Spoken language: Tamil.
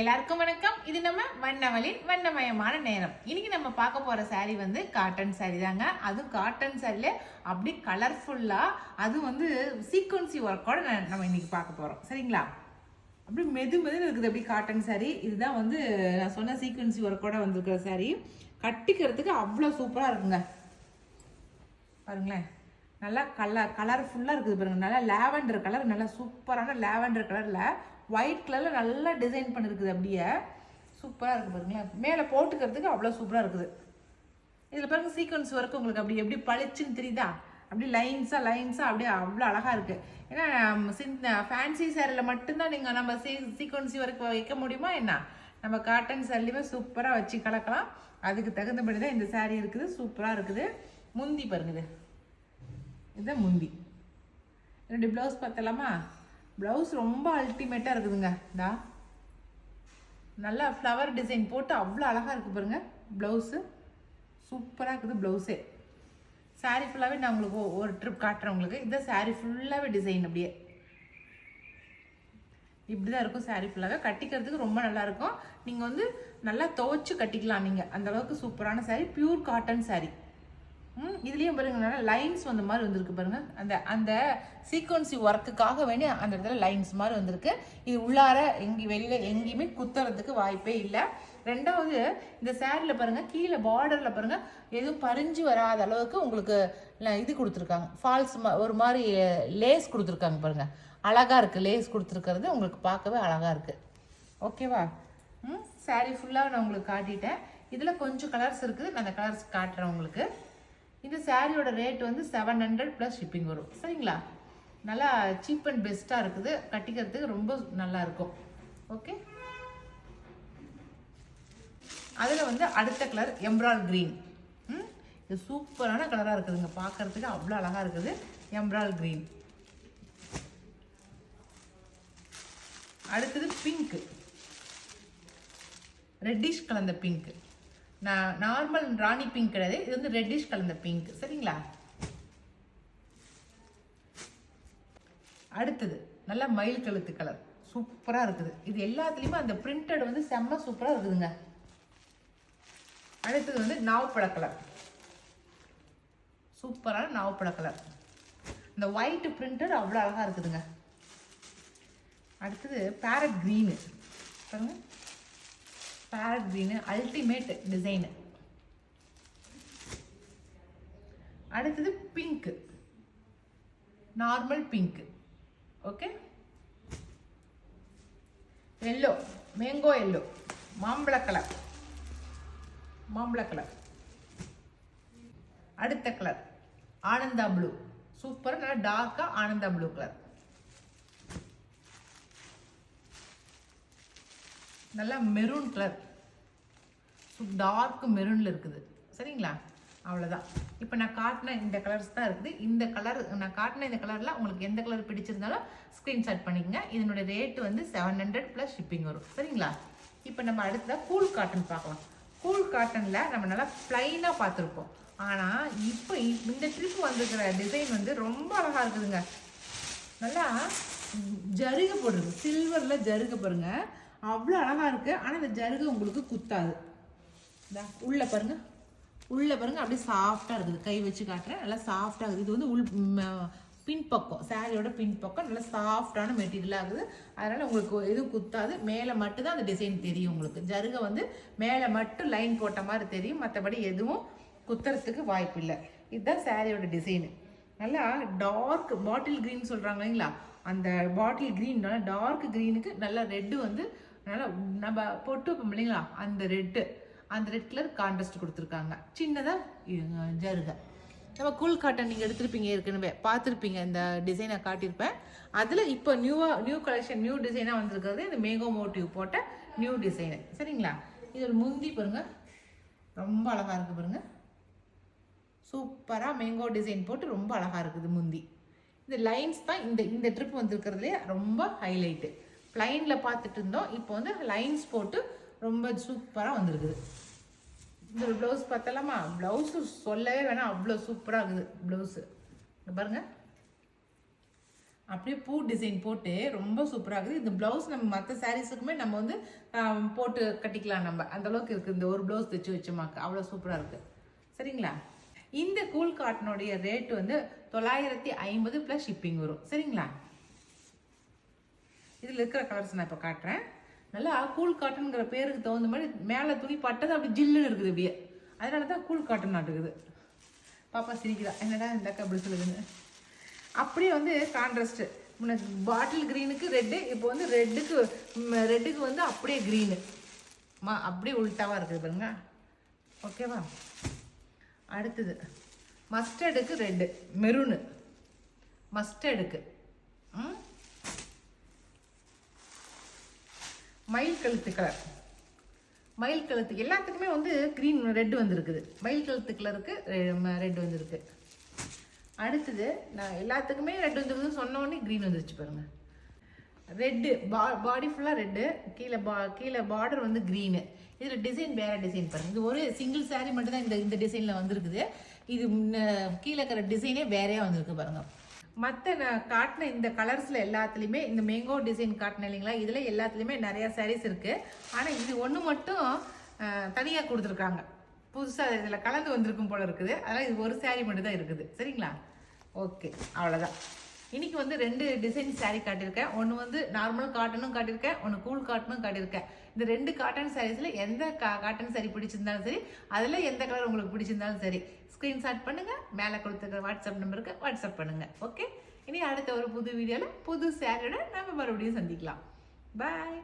எல்லாருக்கும் வணக்கம். இது நம்ம வண்ணவளின் வண்ணமயமான நேரம். இன்னைக்கு நம்ம பார்க்க போற சாரி வந்து காட்டன் சாரி தாங்க. அதுவும் காட்டன் சாரில அப்படி கலர்ஃபுல்லா அது வந்து சீக்வன்சி ஒர்க்கோட நம்ம இன்னைக்கு பார்க்க போறோம். சரிங்களா? அப்படி மெது இருக்குது அப்படி காட்டன் சாரி. இதுதான் வந்து நான் சொன்ன சீக்வன்சி ஒர்க்கோட வந்திருக்கிற சாரி. கட்டிக்கிறதுக்கு அவ்வளோ சூப்பரா இருக்குங்க. பாருங்களேன், நல்லா கலர்ஃபுல்லா இருக்குது பாருங்க. நல்லா லாவெண்டர் கலர், நல்லா சூப்பரான லாவெண்டர் கலர்ல ஒயிட் கலரில் நல்லா டிசைன் பண்ணிருக்குது. அப்படியே சூப்பராக இருக்குது பாருங்களேன். மேலே போட்டுக்கிறதுக்கு அவ்வளோ சூப்பராக இருக்குது. இதில் பாருங்க சீக்வன்ஸ் ஒர்க் உங்களுக்கு அப்படி எப்படி பளிச்சுன்னு தெரியுதா? அப்படி லைன்ஸாக அப்படியே அவ்வளோ அழகாக இருக்குது. ஏன்னா ஃபேன்சி சேரில் மட்டும்தான் நீங்கள் நம்ம சீக்வன்சி ஒர்க் வைக்க முடியுமா என்ன? நம்ம காட்டன் சாரிலையுமே சூப்பராக வச்சு கலக்கலாம். அதுக்கு தகுந்தபடி தான் இந்த சாரீ இருக்குது. சூப்பராக இருக்குது. முந்தி பாருங்க, இதுதான் முந்தி. என்னுடைய ப்ளவுஸ் பார்த்தலாமா? ப்ளவுஸ் ரொம்ப அல்டிமேட்டாக இருக்குதுங்க. இந்தா நல்லா ஃப்ளவர் டிசைன் போட்டு அவ்வளோ அழகாக இருக்குது பாருங்கள். ப்ளவுஸு சூப்பராக இருக்குது. ப்ளவுஸே சாரீ ஃபுல்லாகவே நான் உங்களுக்கு ஒரு ட்ரிப் காட்டுறேன். உங்களுக்கு இந்த சாரீ ஃபுல்லாகவே டிசைன் அப்படியே இப்படி தான் இருக்கும். சாரீ ஃபுல்லாகவே கட்டிக்கிறதுக்கு ரொம்ப நல்லாயிருக்கும். நீங்கள் வந்து நல்லா துவைச்சு கட்டிக்கலாம். நீங்கள் அந்தளவுக்கு சூப்பரான சாரீ. Pure cotton sari. இதுலேயும் பாருங்க நல்லா லைன்ஸ் வந்த மாதிரி வந்திருக்கு பாருங்க. அந்த சீக்வன்சி ஒர்க்குக்காக வேண்டி அந்த இடத்துல லைன்ஸ் மாதிரி வந்திருக்கு. இது உள்ளார வெளியில எங்கேயுமே குத்துறதுக்கு வாய்ப்பே இல்லை. ரெண்டாவது இந்த சேரீல பாருங்க, கீழே பார்டர்ல பாருங்க எதுவும் பறிஞ்சு வராத அளவுக்கு உங்களுக்கு இது கொடுத்துருக்காங்க. ஃபால்ஸ் ஒரு மாதிரி லேஸ் கொடுத்துருக்காங்க பாருங்க. அழகா இருக்கு. லேஸ் கொடுத்துருக்கிறது உங்களுக்கு பார்க்கவே அழகா இருக்கு. ஓகேவா? சாரீ ஃபுல்லாக நான் உங்களுக்கு காட்டிட்டேன். இதில் கொஞ்சம் கலர்ஸ் இருக்குது. நான் அந்த கலர்ஸ் காட்டுறேன் உங்களுக்கு. இந்த சாரியோட ரேட் வந்து 700 ப்ளஸ் ஷிப்பிங் வரும். சரிங்களா? நல்லா சீப் அண்ட் பெஸ்ட்டாக இருக்குது. கட்டிக்கிறதுக்கு ரொம்ப நல்லா இருக்கும். ஓகே, அதில் வந்து அடுத்த கலர் எம்ப்ராய்ட் க்ரீன். இது சூப்பரான கலராக இருக்குதுங்க. பார்க்கறதுக்கு அவ்வளோ அழகாக இருக்குது. எம்ப்ராய்ட் க்ரீன். அடுத்தது பிங்க், ரெட்டிஷ் கலந்த பிங்க். நார்மல் ராணி பிங்க் கிடையாது, இது வந்து ரெட்டிஷ் கலந்த பிங்க். சரிங்களா? அடுத்தது நல்ல மயில் கழுத்து கலர். சூப்பரா இருக்குது. இது எல்லாத்துலயுமே அந்த பிரிண்டட் வந்து செம்ம சூப்பரா இருக்குதுங்க. அடுத்தது வந்து நாவப்பழ கலர். சூப்பரான நாவப்பழ கலர். இந்த ஒயிட் பிரிண்டட் அவ்வளோ அழகா இருக்குதுங்க. அடுத்தது பேரட் கிரீனு பாருங்க. Parrot green ultimate design. அடுத்தது pink, normal pink. Okay, yellow, mango yellow, மாம்பழ கலர். அடுத்த கலர் ஆனந்தா ப்ளூ. சூப்பர், நல்லா டார்க்கா ஆனந்தா ப்ளூ கலர். நல்லா மெரூன் கலர், டார்க் மெரூனில் இருக்குது. சரிங்களா? அவ்வளோதான். இப்போ நான் காட்டின இந்த கலர்ஸ் தான் இருக்குது. இந்த கலர் நான் காட்டின இந்த கலரில் உங்களுக்கு எந்த கலர் பிடிச்சிருந்தாலும் ஸ்க்ரீன்ஷாட் பண்ணிக்கங்க. இதனுடைய ரேட்டு வந்து 700 ப்ளஸ் ஷிப்பிங் வரும். சரிங்களா? இப்போ நம்ம அடுத்ததாக கூல் காட்டன் பார்க்கலாம். கூல் காட்டனில் நம்ம நல்லா ப்ளைனாக பார்த்துருப்போம். ஆனால் இப்போ இந்த ட்ரிப் வந்துருக்கிற டிசைன் வந்து ரொம்ப அழகாக இருக்குதுங்க. நல்லா ஜருகை போடுறது, சில்வரில் ஜருகை பாருங்க, அவ்வளோ அழகாக இருக்குது. ஆனால் இந்த ஜருகை உங்களுக்கு குத்தாது. உள்ளே பாருங்க, அப்படியே சாஃப்டாக இருக்குது. கை வச்சு காட்டுறேன். நல்லா சாஃப்டாக இருக்குது. இது வந்து பின்பக்கம், சாரியோட பின்பக்கம் நல்லா சாஃப்டான மெட்டீரியலாக இருக்குது. அதனால் உங்களுக்கு எதுவும் குத்தாது. மேலே மட்டும்தான் அந்த டிசைன் தெரியும். உங்களுக்கு ஜருகை வந்து மேலே மட்டும் லைன் போட்ட மாதிரி தெரியும். மற்றபடி எதுவும் குத்துறதுக்கு வாய்ப்பு இல்லை. இதுதான் சாரியோட டிசைனு. நல்லா டார்க் பாட்டில் க்ரீன் சொல்கிறாங்க இல்லைங்களா? அந்த பாட்டில் க்ரீன் நல்லா டார்க் க்ரீனுக்கு நல்லா ரெட்டு வந்து நல்லா நம்ம பொட்டு வைப்போம் இல்லைங்களா? அந்த ரெட் கலர் கான்ட்ராஸ்ட் கொடுத்துருக்காங்க. சின்னதாக ஜருகை. நம்ம கூல் காட்டன் நீங்கள் எடுத்துருப்பீங்க, ஏற்கனவே பார்த்துருப்பீங்க. இந்த டிசைனை காட்டியிருப்பேன். அதில் இப்போ நியூ கலெக்ஷன், நியூ டிசைனாக வந்திருக்கிறது இந்த மேங்கோ மோட்டிவ் போட்ட நியூ டிசைனு. சரிங்களா? இது ஒரு முந்தி பாருங்க, ரொம்ப அழகாக இருக்குது பாருங்க. சூப்பராக மேங்கோ டிசைன் போட்டு ரொம்ப அழகாக இருக்குது முந்தி. இந்த லைன்ஸ் தான் இந்த ட்ரிப் வந்துருக்கிறதுலே ரொம்ப ஹைலைட்டு. ப்ளைனில் பார்த்துட்டு இருந்தோம், இப்போ வந்து லைன்ஸ் போட்டு ரொம்ப சூப்பராக வந்துருக்குது. இந்த ப்ளவுஸ் பார்த்தலாமா? ப்ளவுஸு சொல்லவே வேணாம், அவ்வளோ சூப்பராக இருக்குது ப்ளவுஸு. பாருங்க, அப்படியே பூ டிசைன் போட்டு ரொம்ப சூப்பராக இருக்குது. இந்த ப்ளவுஸ் நம்ம மற்ற சாரீஸுக்குமே நம்ம வந்து போட்டு கட்டிக்கலாம். நம்ம அந்த அளவுக்கு இருக்குது. இந்த ஒரு ப்ளவுஸ் தைச்சு வச்சோமாக்கு அவ்வளோ சூப்பராக இருக்குது. சரிங்களா? இந்த கூல் காட்டனுடைய ரேட் வந்து 950 ப்ளஸ் ஷிப்பிங் வரும். சரிங்களா? இதில் இருக்கிற கலர்ஸ் நான் இப்போ காட்டுறேன். நல்லா கூல் காட்டனுங்கிற பேருக்கு தகுந்த மாதிரி மேலே துணி பட்டது அப்படி ஜில்லுன்னு இருக்குது. இப்படியே அதனால தான் கூல் காட்டன் நாட்டுக்குது. பாப்பா சிரிக்கிறா, என்னடா இந்தாக்கா அப்படி சொல்லுதுன்னு. அப்படியே வந்து கான்ட்ராஸ்ட்டு, முன்னாடி பாட்டில் க்ரீனுக்கு ரெட்டு, இப்போ வந்து ரெட்டுக்கு வந்து அப்படியே க்ரீனு அப்படியே உள்டாவாக இருக்குது பாருங்க. ஓகேவா? அடுத்தது மஸ்டர்டுக்கு ரெட்டு, மெரூனு மஸ்டர்டுக்கு மயில் கழுத்து கலர், மயில் கழுத்து எல்லாத்துக்குமே வந்து க்ரீன் ரெட்டு வந்துருக்குது. மயில் கழுத்து கலருக்கு ரெட் வந்துருக்கு. அடுத்தது நான் எல்லாத்துக்குமே ரெட் வந்துருக்குதுன்னு சொன்னோடனே க்ரீன் வந்துருச்சு பாருங்க. ரெட்டு பாடி ஃபுல்லாக ரெட்டு, கீழே பார்டர் வந்து க்ரீனு. இதில் டிசைன் வேறு டிசைன் பாருங்கள். இது ஒரு சிங்கிள் சாரீ மட்டும் தான் இந்த டிசைனில் வந்துருக்குது. இது கீழே இருக்கிற டிசைனே வேறையாக வந்திருக்கு பாருங்கள். மற்ற நான் காட்டின இந்த கலர்ஸில் எல்லாத்துலேயுமே இந்த மேங்கோ டிசைன் காட்டினேன் இல்லைங்களா, இதில் எல்லாத்துலேயுமே நிறையா சாரீஸ் இருக்குது. ஆனால் இது ஒன்று மட்டும் தனியாக கொடுத்துருக்காங்க, புதுசாக இதில் கலந்து வந்திருக்கும் போல் இருக்குது. அதனால் இது ஒரு சாரீ மட்டும் தான் இருக்குது. சரிங்களா? ஓகே, அவ்வளோதான். இன்றைக்கி வந்து 2 டிசைன் சாரீ காட்டியிருக்கேன். ஒன்று வந்து நார்மல் காட்டனும் காட்டியிருக்கேன், ஒன்று கூல் காட்டனும் காட்டியிருக்கேன். இந்த 2 காட்டன் சாரீஸில் எந்த காட்டன் சாரீ பிடிச்சிருந்தாலும் சரி, அதில் எந்த கலர் உங்களுக்கு பிடிச்சிருந்தாலும் சரி, ஸ்க்ரீன்ஷாட் பண்ணுங்கள். மேலே கொடுத்துருக்க வாட்ஸ்அப் நம்பருக்கு வாட்ஸ்அப் பண்ணுங்கள். ஓகே, இனி அடுத்த ஒரு புது வீடியோவில் புது சாரியோட நம்ம மறுபடியும் சந்திக்கலாம். பாய்.